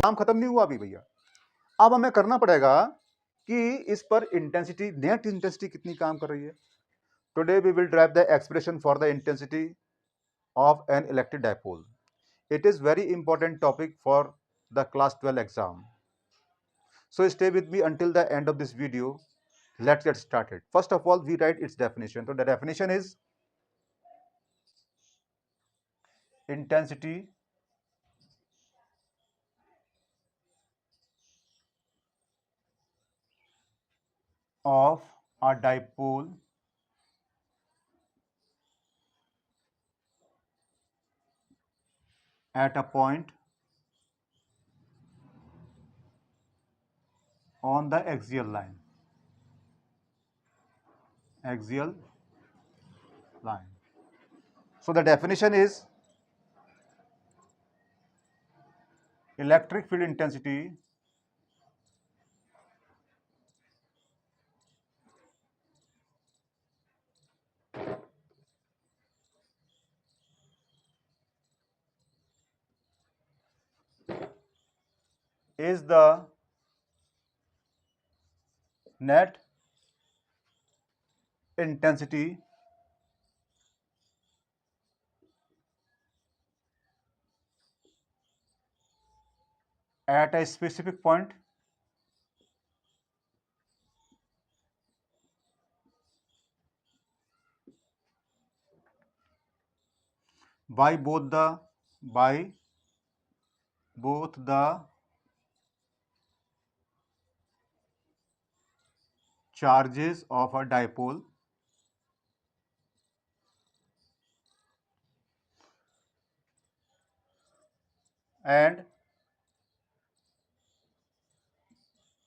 काम खत्म नहीं हुआ अभी भैया। अब हमें करना पड़ेगा कि इस पर इंटेंसिटी, नेट इंटेंसिटी कितनी काम कर रही है। Today we will derive the expression for the intensity of an electric dipole. It is very important topic for the class 12 exam. So stay with me until the end of this video. Let's get started. First of all, we write its definition. So the definition is intensity of a dipole at a point on the axial line. Axial line. So the definition is electric field intensity is the net intensity at a specific point by both the charges of a dipole and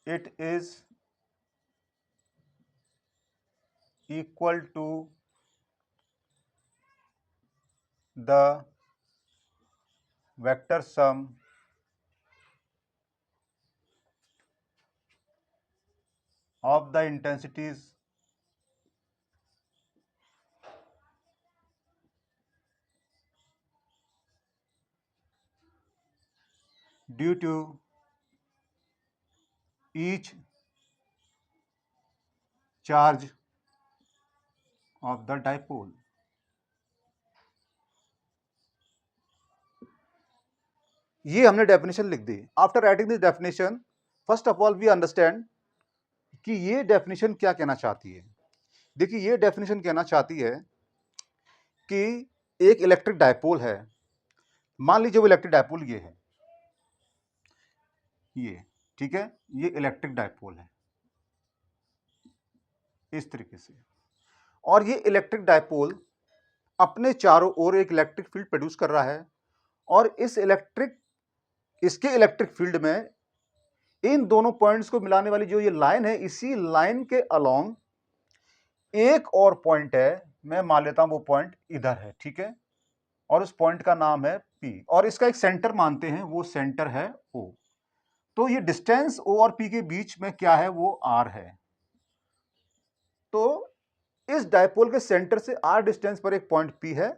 it is equal to the vector sum of the intensities due to each charge of the dipole. ये हमने definition लिख दी. After writing this definition, first of all we understand कि ये definition क्या कहना चाहती है. देखिए, ये डेफिनेशन कहना चाहती है कि एक इलेक्ट्रिक डाइपोल है. मान लीजिए वो इलेक्ट्रिक डाइपोल ये है, ये ठीक है, ये इलेक्ट्रिक डाइपोल है इस तरीके से. और ये इलेक्ट्रिक डाइपोल अपने चारों ओर एक इलेक्ट्रिक फील्ड प्रोड्यूस कर रहा है. और इसके इलेक्ट्रिक फील्ड में इन दोनों पॉइंट्स को मिलाने वाली जो ये लाइन है, इसी लाइन के अलोंग एक और पॉइंट है. मैं मान लेता हूं वो पॉइंट इधर है, ठीक है, और उस पॉइंट का नाम है P, और इसका एक सेंटर मानते हैं, वो सेंटर है O. तो ये डिस्टेंस O और P के बीच में क्या है, वो R है. तो इस डाइपोल के सेंटर से R डिस्टेंस पर एक पॉइंट P है.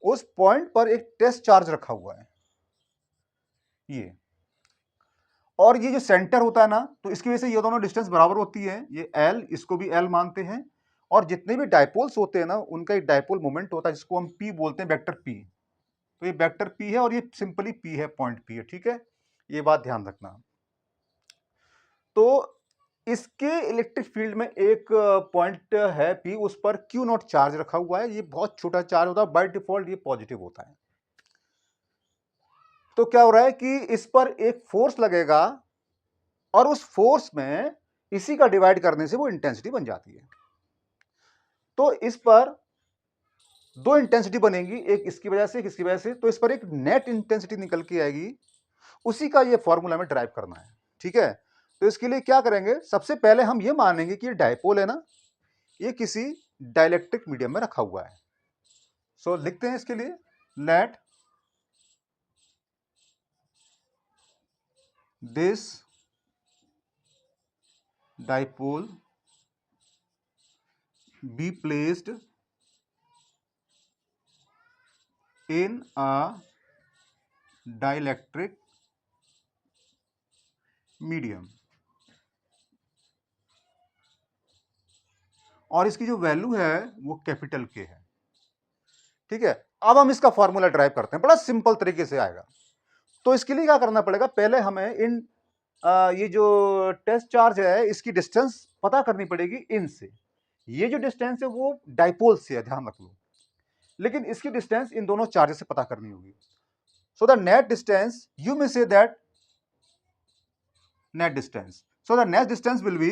उस पॉइंट पर एक टेस्ट चार्ज रखा हुआ है ये. और ये जो सेंटर होता है ना, तो इसकी वजह से ये दोनों डिस्टेंस बराबर होती है. ये L, इसको भी L मानते हैं. और जितने भी डाइपोल्स होते हैं ना, उनका एक डाइपोल मोमेंट होता है जिसको हम P बोलते हैं, वेक्टर P. तो ये वेक्टर P है और ये सिंपली P है, पॉइंट P है, ठीक है. ये बात ध्यान रखना. तो इसके इलेक्ट्रिक फील्ड में एक पॉइंट है P, उस पर Q नॉट चार्ज रखा हुआ है. ये बहुत छोटा चार्ज होता है, बाय डिफॉल्ट ये पॉजिटिव होता है. तो क्या हो रहा है कि इस पर एक फोर्स लगेगा और उस फोर्स में इसी का डिवाइड करने से वो इंटेंसिटी बन जाती है. तो इस पर दो इंटेंसिटी बनेगी, एक इसकी वजह से, एक इसकी वजह से. तो इस पर एक नेट इंटेंसिटी निकल के आएगी. उसी का ये फॉर्मूला में ड्राइव करना है, ठीक है. तो इसके लिए क्या करेंगे, सबसे पहले हम ये मानेंगे कि ये डाइपोल है ना, ये किसी डाइलेक्ट्रिक मीडियम में रखा हुआ है. सो लिखते हैं इसके लिए, let this dipole be placed in a dielectric medium, और इसकी जो वैल्यू है वो कैपिटल के है। ठीक है, अब हम इसका फॉर्मूला ड्राइव करते हैं, बड़ा सिंपल तरीके से आएगा। तो इसके लिए क्या करना पड़ेगा, पहले हमें इन ये जो टेस्ट चार्ज है इसकी डिस्टेंस पता करनी पड़ेगी इन से। ये जो डिस्टेंस है वो डाइपोल से है, ध्यान रख लो, लेकिन इसकी डिस्टेंस इन दोनों चार्जेस से पता करनी होगी। So the net distance, you may say that net distance, so the net distance will be,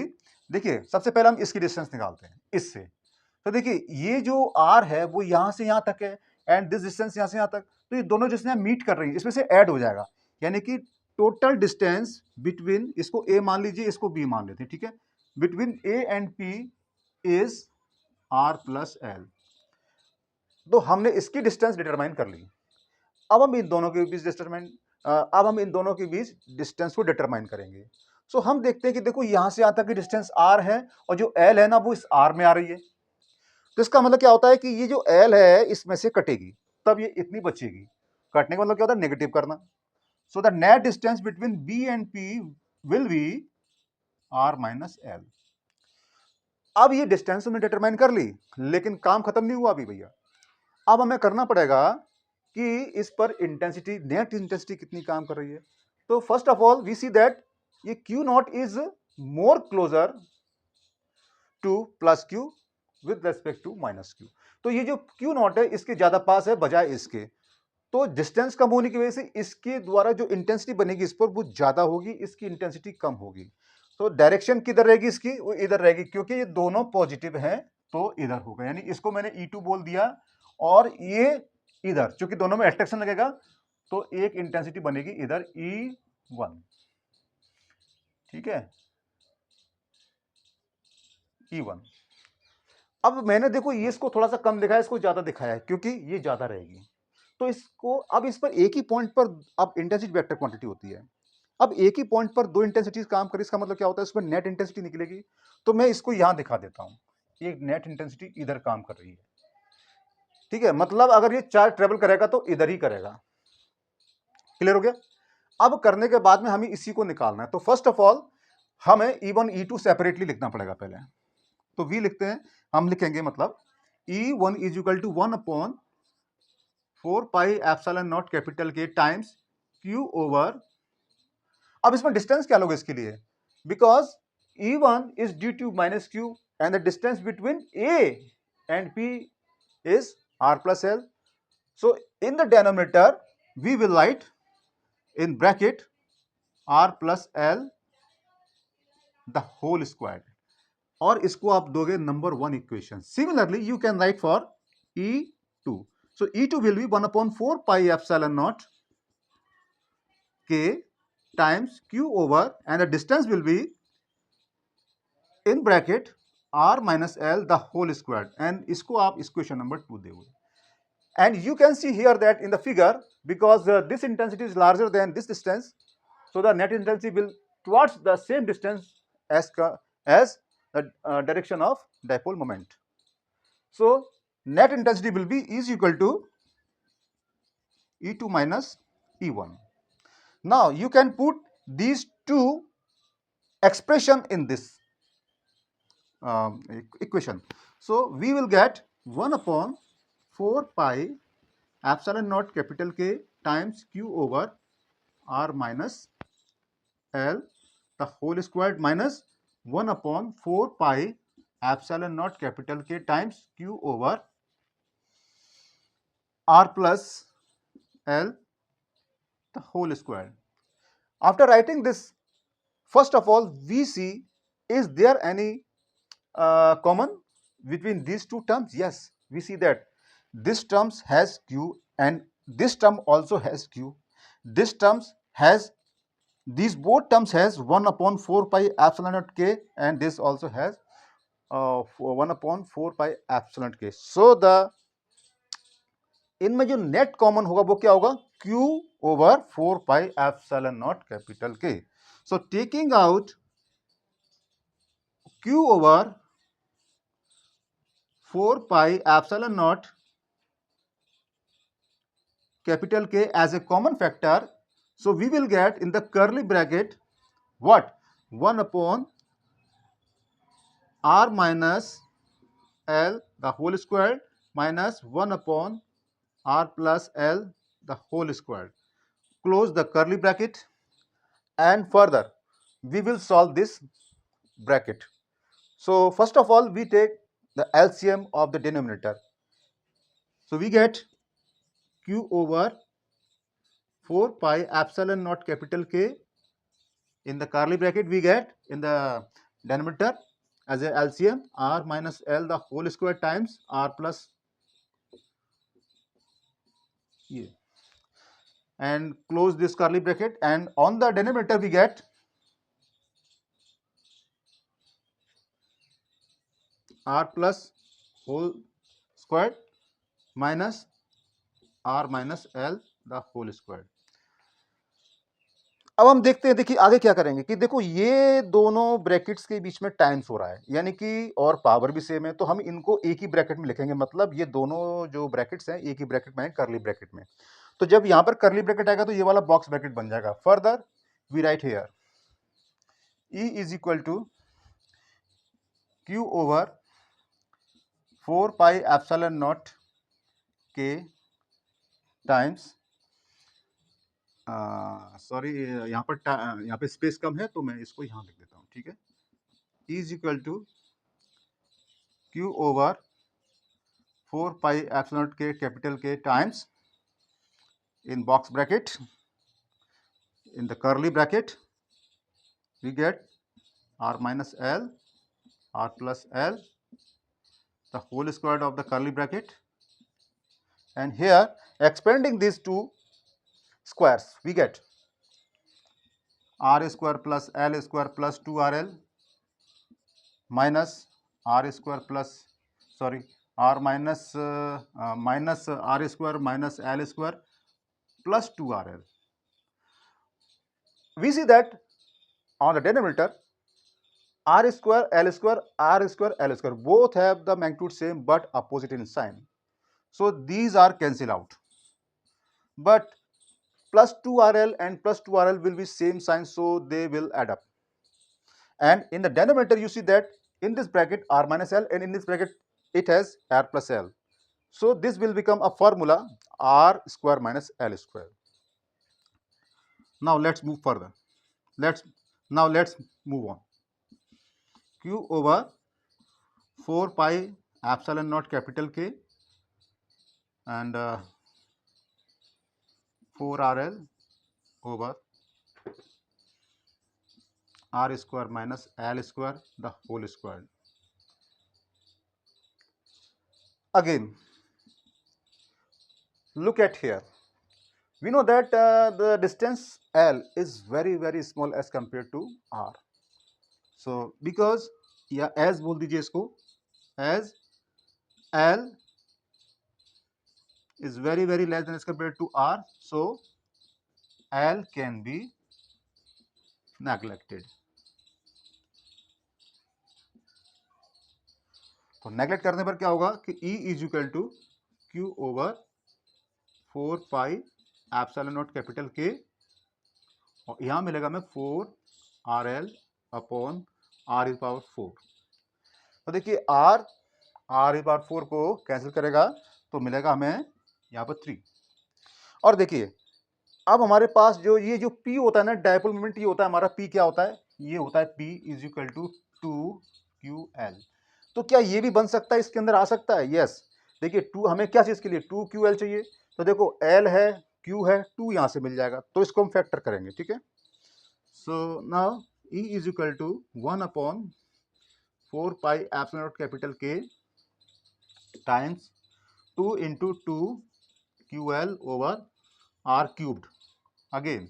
देखिए सबसे पहले हम इसकी डिस्टेंस निकालते हैं इससे। तो देखिए ये जो r है वो यहां से यहां तक है, एंड दिस डिस्टेंस यहां से यहां तक, तो ये दोनों डिस्टेंस मीट कर रही है, इसमें से ऐड हो जाएगा, यानी कि टोटल डिस्टेंस बिटवीन, इसको a मान लीजिए, इसको b मान लेते हैं, ठीक है, between a and p is r plus l। तो हमने इसकी डिस्टेंस डिटरमाइन कर ली। अब हम इन दोनों के बीच डिस्टेंस को डिटरमाइन करेंगे। सो हम देखते हैं कि देखो यहां से यहां तक की डिस्टेंस r है, और जो l है ना वो इस r में आ रही है। तो इसका मतलब क्या होता है कि ये जो l है इसमें से कटेगी, तब ये इतनी बचेगी। कटने का मतलब क्या होता है, नेगेटिव करना। So the net distance between b and p will be r minus l। अब ये डिस्टेंस हमने डिटरमाइन कर ली, लेकिन काम खत्म नहीं हुआ अभी भैया। अब हमें करना पड़ेगा कि इस पर इंटेंसिटी, नेट इंटेंसिटी कितनी काम कर रही है। तो first of all we see that ये Q naught is more closer to plus Q with respect to minus Q। तो ये जो Q नॉट है इसके ज्यादा पास है बजाय इसके, तो डिस्टेंस कम होने की वजह से इसके द्वारा जो इंटेंसिटी बनेगी इस पर वो ज्यादा होगी, इसकी इंटेंसिटी कम होगी। तो डायरेक्शन किधर रहेगी इसकी, वो इधर रहेगी, क्योंकि ये दोनों पॉजिटिव हैं तो इधर होगा, यानी इसको मैंने E2 बोल दिया, और ये इधर चूंकि दोनों में अट्रैक्शन लगेगा तो एक इंटेंसिटी बनेगी इधर E1, ठीक है, E1। अब मैंने देखो ये इसको थोड़ा सा कम दिखाया, इसको ज्यादा दिखाया है क्योंकि ये ज्यादा रहेगी। तो इसको अब इस पर एक ही पॉइंट पर अब इंटेंसिटी वेक्टर क्वांटिटी होती है। अब एक ही पॉइंट पर दो इंटेंसिटीज काम करें, इसका मतलब क्या होता है, इसमें नेट इंटेंसिटी निकलेगी। तो मैं इसको यहां दिखा देता हूं, ये नेट इंटेंसिटी इधर काम कर रही है, ठीक है, मतलब अगर ये चार्ज ट्रेवल करेगा तो इधर ही करेगा। क्लियर हो गया। अब करने के बाद में हमें इसी को निकालना है। तो फर्स्ट ऑफ ऑल हमें E1 E2 सेपरेटली लिखना पड़ेगा पहले। तो V लिखते हैं, हम लिखेंगे मतलब E1 is equal to 1/4 pi epsilon naught capital K times Q over, अब इसमें डिस्टेंस क्या लोगे इसके लिए, because E1 is due to minus Q and the distance between A and P is R plus L. So in the denominator we will write in bracket R plus L the whole squared, और इसको आप दोगे number 1 equation. Similarly you can write for E2, so E2 will be 1/4 pi epsilon naught K times Q over, and the distance will be in bracket R minus L the whole squared, and इसको आप equation number 2 दोगे। And you can see here that in the figure, because this intensity is larger than this distance, so the net intensity will towards the same distance as the direction of dipole moment. So net intensity will be is equal to E2 minus E1. Now you can put these two expression in this equation. So we will get 1/4 pi epsilon naught capital K times Q over R minus L the whole squared minus 1/4 pi epsilon naught capital K times Q over R plus L the whole squared. After writing this, first of all we see, is there any common between these two terms? Yes, we see that this terms has Q and this term also has Q. This terms has, these both terms has 1/4 pi epsilon naught K, and this also has 1/4 pi epsilon K. So the इनमें जो net common होगा वो क्या होगा, Q over 4 pi epsilon naught capital K. So taking out Q over 4 pi epsilon naught capital K as a common factor, so we will get in the curly bracket what? 1 upon r minus L the whole square minus 1 upon r plus L the whole square. Close the curly bracket, and further we will solve this bracket. So first of all, we take the LCM of the denominator. So we get q over 4 pi epsilon naught capital K. In the curly bracket, we get in the denominator as a LCM r minus L the whole square times r plus E. And close this curly bracket, and on the denominator we get r plus whole squared minus r minus L the whole squared. अब हम देखते हैं, देखिए आगे क्या करेंगे कि देखो ये दोनों ब्रैकेट्स के बीच में टाइम्स हो रहा है, यानी कि और पावर भी सेम है, तो हम इनको एक ही ब्रैकेट में लिखेंगे, मतलब ये दोनों जो ब्रैकेट्स हैं एक ही ब्रैकेट में है, करली ब्रैकेट में। तो जब यहाँ पर करली ब्रैकेट आएगा तो ये वाला बॉक्स ब्रैकेट बन जाएगा। Further we write here E is equal to Q over 4 pi epsilon naught K times, sorry यहाँ पे स्पेस कम है तो मैं इसको यहाँ लिख देता हूँ, ठीक है। E is equal to Q over 4 pi epsilon K capital K times in box bracket, in the curly bracket we get r minus L r plus L the whole square of the curly bracket, and here expanding these two squares we get r square plus L square plus 2rl minus r square plus r minus minus r square minus L square plus 2rl. We see that on the denominator r square L square r square L square both have the magnitude same but opposite in sign, so these are cancel out, but plus 2rl and plus 2rl will be same sign, so they will add up. And in the denominator you see that in this bracket r minus L, and in this bracket it has r plus L, so this will become a formula r square minus L square. Now let's move further. Let's move on. Q over 4 pi epsilon naught capital K and 4rl over r square minus L square the whole square. Again, look at here. We know that the distance L is very small as compared to r. So because या as बोल दीजिए इसको, as L is very less than as compared to r, so L can be neglected. तो neglect करने पर क्या होगा कि E is equal to Q over 4 pi epsilon naught capital K, और यहाँ मिलेगा हमें 4rl upon r is power 4। तो देखिए r इज पावर 4 को कैंसिल करेगा तो मिलेगा हमें यहाँ पर 3। और देखिए अब हमारे पास ये जो P होता है ना, डायपोल मोमेंट, ये होता है हमारा P, क्या होता है, ये होता है P is equal to 2ql। तो क्या ये भी बन सकता है, इसके अंदर आ सकता है? यस। देखिए 2 हमें क्या चीज के लिए 2ql चाहिए, तो देखो L है, Q है, 2 यहाँ से मिल जाएगा, तो इसको हम फैक्टर करेंगे, ठीक है। So now E is equal to 1 upon 4 pi epsilon naught capital K times 2 into 2ql over r cubed. Again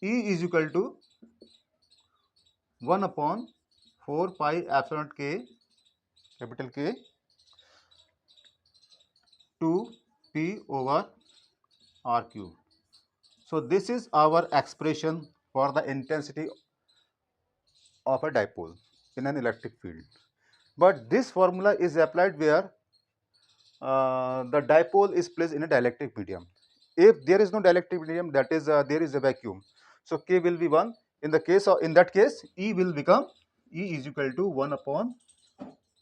E is equal to 1 upon 4 pi epsilon K capital K 2 P over r cube. So this is our expression for the intensity of a dipole in an electric field. But this formula is applied where the dipole is placed in a dielectric medium. If there is no dielectric medium, that is there is a vacuum, so K will be 1, In that case, E will become E is equal to 1 upon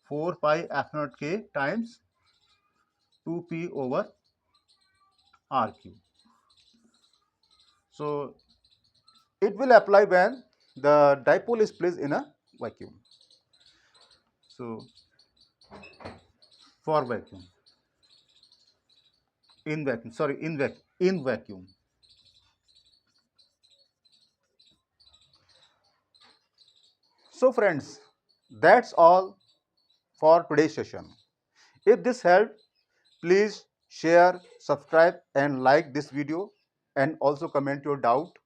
4 pi F naught K times 2P over RQ. So it will apply when the dipole is placed in a vacuum. So for vacuum, in vacuum, sorry, in vacuum. So friends, that's all for today's session. If this helped, please share, subscribe and like this video, and also comment your doubt.